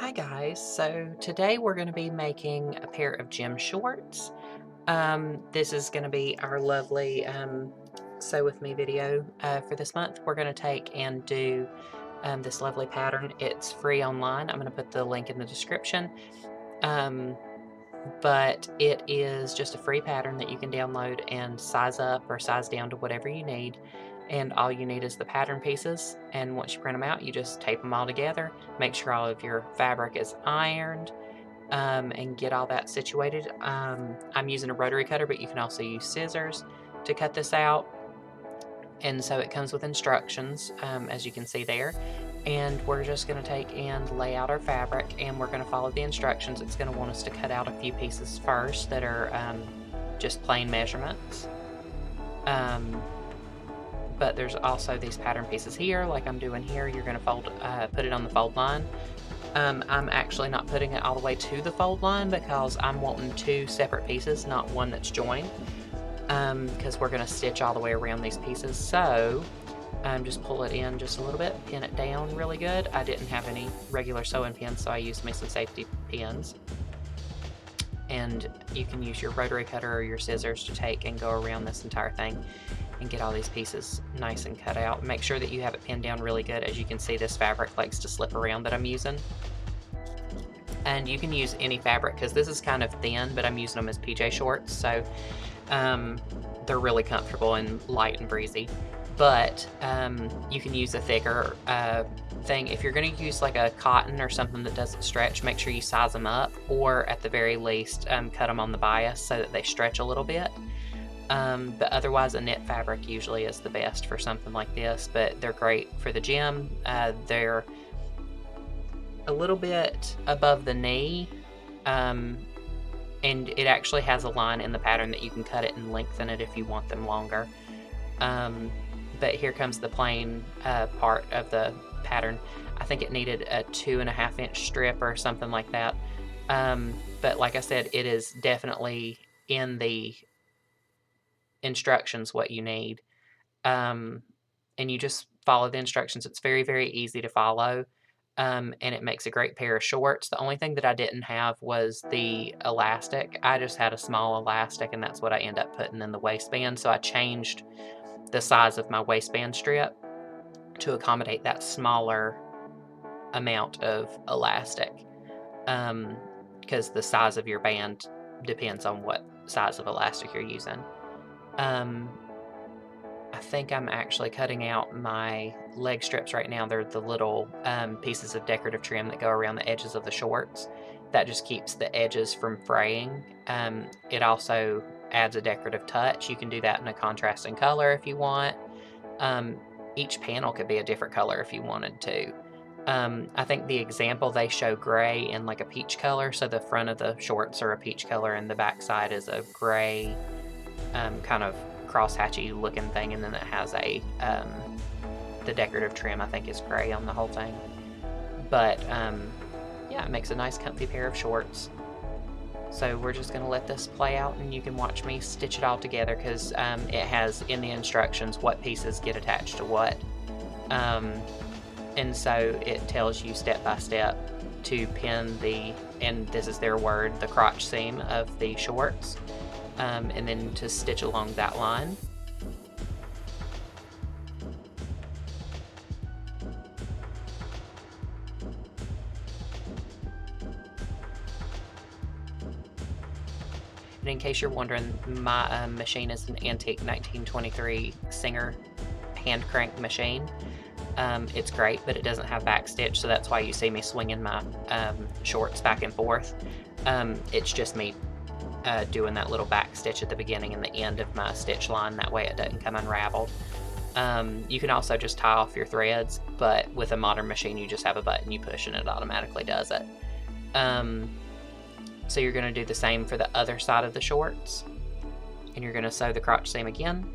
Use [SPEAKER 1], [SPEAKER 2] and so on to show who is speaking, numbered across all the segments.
[SPEAKER 1] Hi guys, so today we're going to be making a pair of gym shorts. This is going to be our lovely sew with me video for this month. We're going to take and do this lovely pattern. It's free online. I'm going to put the link in the description. Um, but it is just a free pattern that you can download and size up or size down to whatever you need. And all you need is the pattern pieces. And once you print them out, you just tape them all together. Make sure all of your fabric is ironed and get all that situated. I'm using a rotary cutter, but you can also use scissors to cut this out. And so it comes with instructions, as you can see there. And we're just going to take and lay out our fabric, and we're going to follow the instructions. It's going to want us to cut out a few pieces first that are just plain measurements. But there's also these pattern pieces here, like I'm doing here. You're going to put it on the fold line. I'm actually not putting it all the way to the fold line because I'm wanting two separate pieces, not one that's joined. Because we're going to stitch all the way around these pieces. So just pull it in just a little bit, pin it down really good. I didn't have any regular sewing pins, so I used me some safety pins. And you can use your rotary cutter or your scissors to take and go around this entire thing and get all these pieces nice and cut out. Make sure that you have it pinned down really good. As you can see, this fabric likes to slip around that I'm using. And you can use any fabric because this is kind of thin, but I'm using them as PJ shorts, so they're really comfortable and light and breezy. But you can use a thicker thing. If you're going to use like a cotton or something that doesn't stretch, make sure you size them up, or at the very least cut them on the bias so that they stretch a little bit. But otherwise a knit fabric usually is the best for something like this, but they're great for the gym. They're a little bit above the knee, and it actually has a line in the pattern that you can cut it and lengthen it if you want them longer. But here comes the plain part of the pattern. I think it needed a 2.5 inch strip or something like that. But like I said, it is definitely in the instructions what you need. And you just follow the instructions. It's very, very easy to follow. And it makes a great pair of shorts. The only thing that I didn't have was the elastic. I just had a small elastic, and that's what I end up putting in the waistband. So I changed the size of my waistband strip to accommodate that smaller amount of elastic, because the size of your band depends on what size of elastic you're using. I think I'm actually cutting out my leg strips right now. They're the little pieces of decorative trim that go around the edges of the shorts. That just keeps the edges from fraying. It also adds a decorative touch. You can do that in a contrasting color if you want. Each panel could be a different color if you wanted to. I think the example, they show gray and like a peach color, so the front of the shorts are a peach color and the back side is a gray kind of crosshatchy looking thing, and then it has a the decorative trim I think is gray on the whole thing. But yeah, it makes a nice comfy pair of shorts. So we're just going to let this play out, and you can watch me stitch it all together, because it has in the instructions what pieces get attached to what, and so it tells you step by step to pin the, and this is their word, the crotch seam of the shorts. And then to stitch along that line. And in case you're wondering, my machine is an antique 1923 Singer hand crank machine. It's great, but it doesn't have back stitch, so that's why you see me swinging my shorts back and forth. It's just me doing that little back stitch at the beginning and the end of my stitch line. That way it doesn't come unraveled. You can also just tie off your threads, but with a modern machine you just have a button you push and it automatically does it. So you're going to do the same for the other side of the shorts, and you're going to sew the crotch seam again.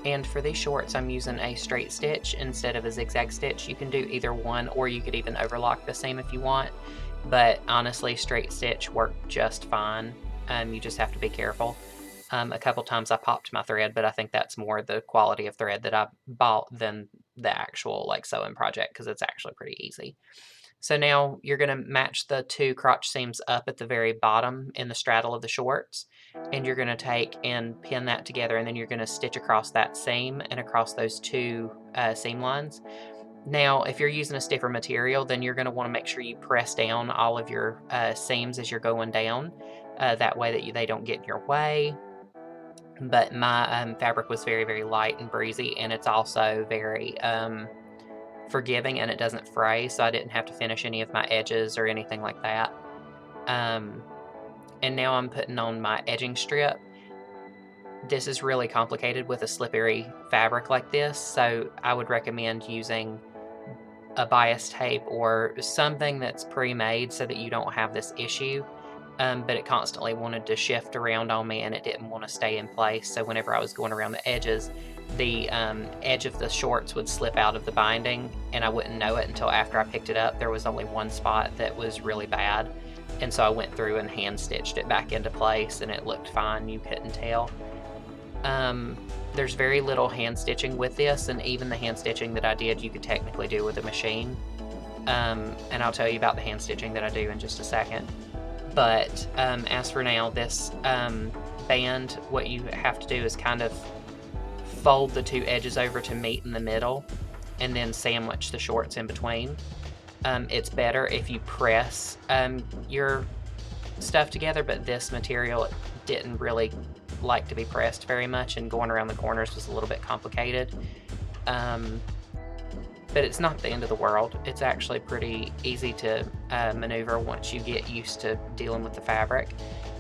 [SPEAKER 1] And for these shorts, I'm using a straight stitch instead of a zigzag stitch. You can do either one, or you could even overlock the seam if you want. But honestly, straight stitch worked just fine. You just have to be careful. A couple times I popped my thread, but I think that's more the quality of thread that I bought than the actual like sewing project, because it's actually pretty easy. So now you're going to match the 2 crotch seams up at the very bottom in the straddle of the shorts, and you're going to take and pin that together, and then you're going to stitch across that seam and across those 2 seam lines. Now, if you're using a stiffer material, then you're going to want to make sure you press down all of your seams as you're going down. That way that they don't get in your way. But my fabric was very, very light and breezy, and it's also very forgiving, and it doesn't fray, so I didn't have to finish any of my edges or anything like that. And now I'm putting on my edging strip. This is really complicated with a slippery fabric like this, so I would recommend using a bias tape or something that's pre-made so that you don't have this issue. But it constantly wanted to shift around on me, and it didn't want to stay in place. So whenever I was going around the edges, the edge of the shorts would slip out of the binding, and I wouldn't know it until after I picked it up. There was only one spot that was really bad, and so I went through and hand stitched it back into place, and it looked fine. You couldn't tell. There's very little hand stitching with this, and even the hand stitching that I did, you could technically do with a machine. And I'll tell you about the hand stitching that I do in just a second. But as for now, this band, what you have to do is kind of fold the 2 edges over to meet in the middle, and then sandwich the shorts in between. It's better if you press your stuff together, but this material didn't really like to be pressed very much, and going around the corners was a little bit complicated. But it's not the end of the world. It's actually pretty easy to maneuver once you get used to dealing with the fabric.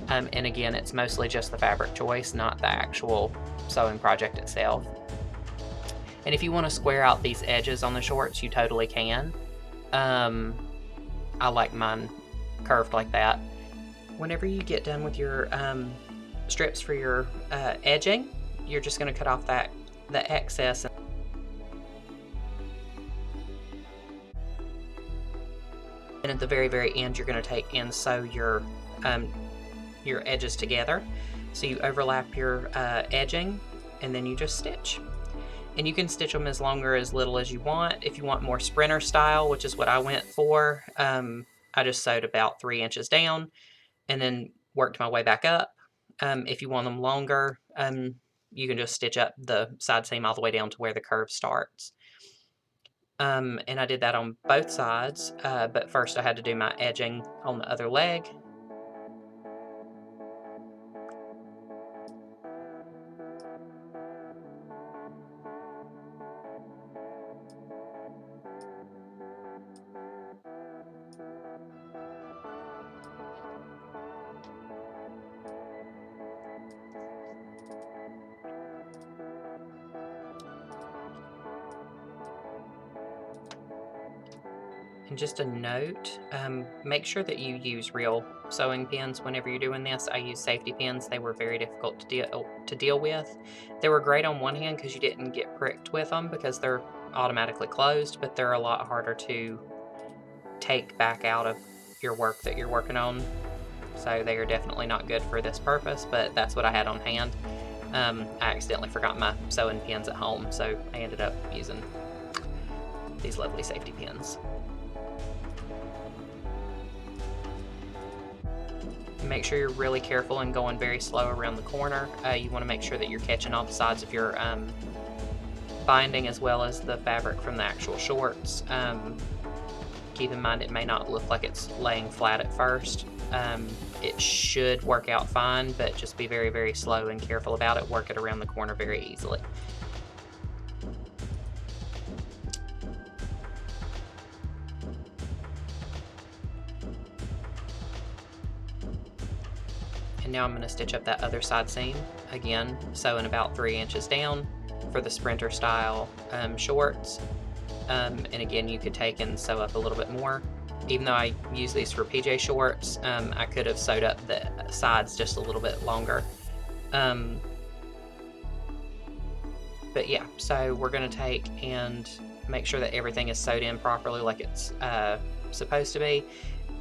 [SPEAKER 1] And again, it's mostly just the fabric choice, not the actual sewing project itself. And if you want to square out these edges on the shorts, you totally can. I like mine curved like that. Whenever you get done with your strips for your edging, you're just going to cut off the excess. And at the very, very end, you're going to take and sew your edges together. So you overlap your edging, and then you just stitch. And you can stitch them as long or as little as you want. If you want more sprinter style, which is what I went for, I just sewed about 3 inches down and then worked my way back up. If you want them longer, you can just stitch up the side seam all the way down to where the curve starts. And I did that on both sides, but first I had to do my edging on the other leg. And just a note, make sure that you use real sewing pins whenever you're doing this. I use safety pins. They were very difficult to deal with. They were great on one hand because you didn't get pricked with them because they're automatically closed, but they're a lot harder to take back out of your work that you're working on. So they are definitely not good for this purpose, but that's what I had on hand. I accidentally forgot my sewing pins at home, so I ended up using these lovely safety pins. Make sure you're really careful and going very slow around the corner. You want to make sure that you're catching all the sides of your binding as well as the fabric from the actual shorts. Keep in mind it may not look like it's laying flat at first. It should work out fine, but just be very, very slow and careful about it. Work it around the corner very easily. And now I'm going to stitch up that other side seam again, sewing about 3 inches down for the sprinter style shorts. And again, you could take and sew up a little bit more. Even though I use these for PJ shorts, I could have sewed up the sides just a little bit longer. But yeah, so we're going to take and make sure that everything is sewed in properly like it's supposed to be.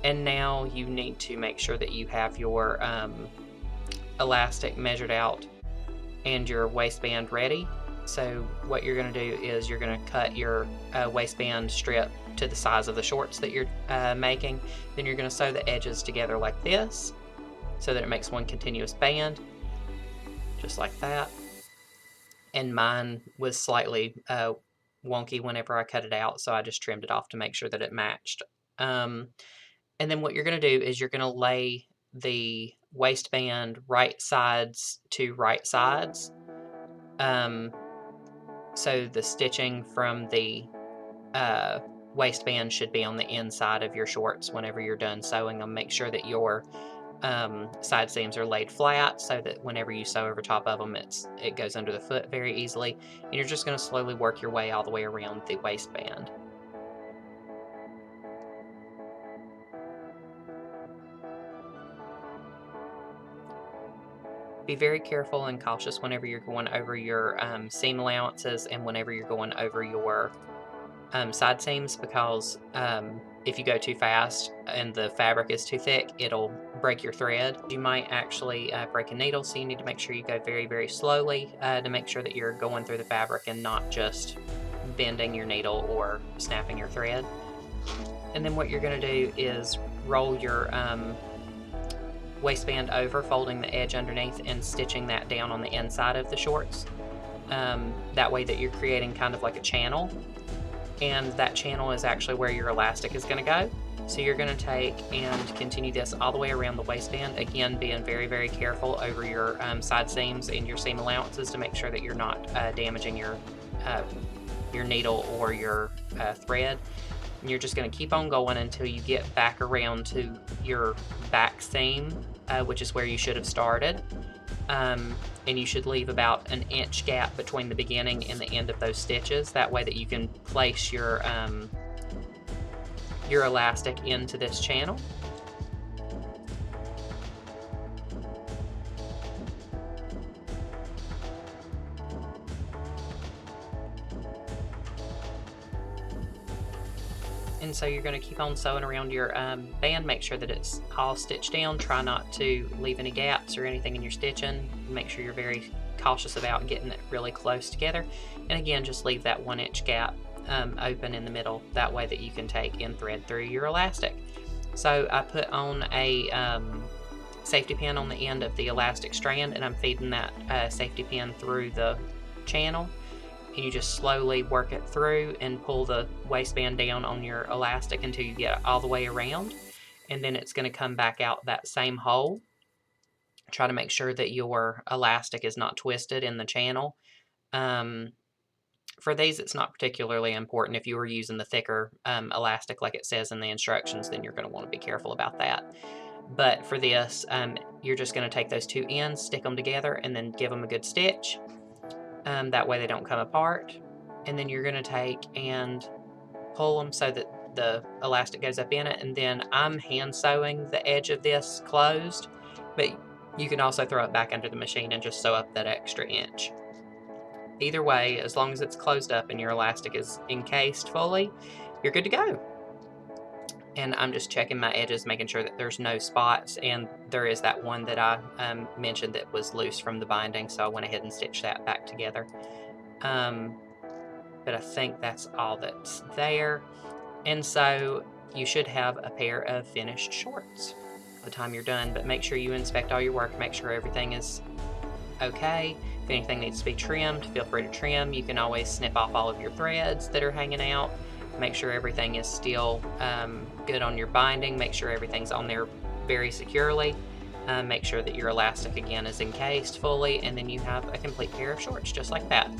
[SPEAKER 1] And now you need to make sure that you have your elastic measured out and your waistband ready. So what you're going to do is you're going to cut your waistband strip to the size of the shorts that you're making. Then you're going to sew the edges together like this so that it makes one continuous band, just like that. And mine was slightly wonky whenever I cut it out, so I just trimmed it off to make sure that it matched. And then what you're going to do is you're going to lay the waistband right sides to right sides. So the stitching from the waistband should be on the inside of your shorts whenever you're done sewing them. Make sure that your side seams are laid flat so that whenever you sew over top of them, it goes under the foot very easily. And you're just going to slowly work your way all the way around the waistband. Be very careful and cautious whenever you're going over your seam allowances and whenever you're going over your side seams, because if you go too fast and the fabric is too thick, it'll break your thread. You might actually break a needle, so you need to make sure you go very, very slowly to make sure that you're going through the fabric and not just bending your needle or snapping your thread. And then what you're going to do is roll your waistband over, folding the edge underneath and stitching that down on the inside of the shorts. That way that you're creating kind of like a channel, and that channel is actually where your elastic is going to go. So you're going to take and continue this all the way around the waistband, again being very, very careful over your side seams and your seam allowances to make sure that you're not damaging your needle or your thread. And you're just going to keep on going until you get back around to your back seam, which is where you should have started. And you should leave about an inch gap between the beginning and the end of those stitches. That way that you can place your elastic into this channel. And so you're going to keep on sewing around your band. Make sure that it's all stitched down. Try not to leave any gaps or anything in your stitching. Make sure you're very cautious about getting it really close together. And again, just leave that 1 inch gap open in the middle. That way that you can take and thread through your elastic. So I put on a safety pin on the end of the elastic strand, and I'm feeding that safety pin through the channel. And you just slowly work it through and pull the waistband down on your elastic until you get it all the way around, and then it's going to come back out that same hole. Try to make sure that your elastic is not twisted in the channel. For these, it's not particularly important. If you were using the thicker elastic like it says in the instructions, then you're going to want to be careful about that. But for this, you're just going to take those two ends, stick them together, and then give them a good stitch. That way they don't come apart. And then you're going to take and pull them so that the elastic goes up in it. And then I'm hand sewing the edge of this closed, but you can also throw it back under the machine and just sew up that extra inch. Either way, as long as it's closed up and your elastic is encased fully, you're good to go. And I'm just checking my edges, making sure that there's no spots, and there is that one that I mentioned that was loose from the binding, so I went ahead and stitched that back together. But I think that's all that's there. And so you should have a pair of finished shorts by the time you're done, but make sure you inspect all your work, make sure everything is okay. If anything needs to be trimmed, feel free to trim. You can always snip off all of your threads that are hanging out. Make sure everything is still good on your binding. Make sure everything's on there very securely. Make sure that your elastic again is encased fully, and then you have a complete pair of shorts just like that.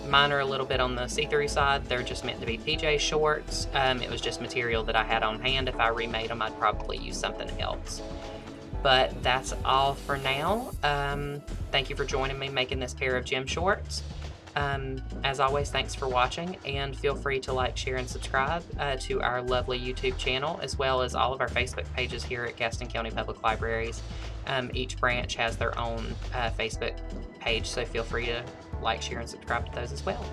[SPEAKER 1] Mine are a little bit on the see-through side. They're just meant to be PJ shorts. It was just material that I had on hand. If I remade them, I'd probably use something else. But that's all for now. Thank you for joining me making this pair of gym shorts. As always, thanks for watching, and feel free to like, share, and subscribe to our lovely YouTube channel, as well as all of our Facebook pages here at Gaston County Public Libraries. Each branch has their own Facebook page, so feel free to like, share, and subscribe to those as well.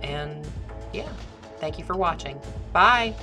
[SPEAKER 1] And yeah, thank you for watching. Bye!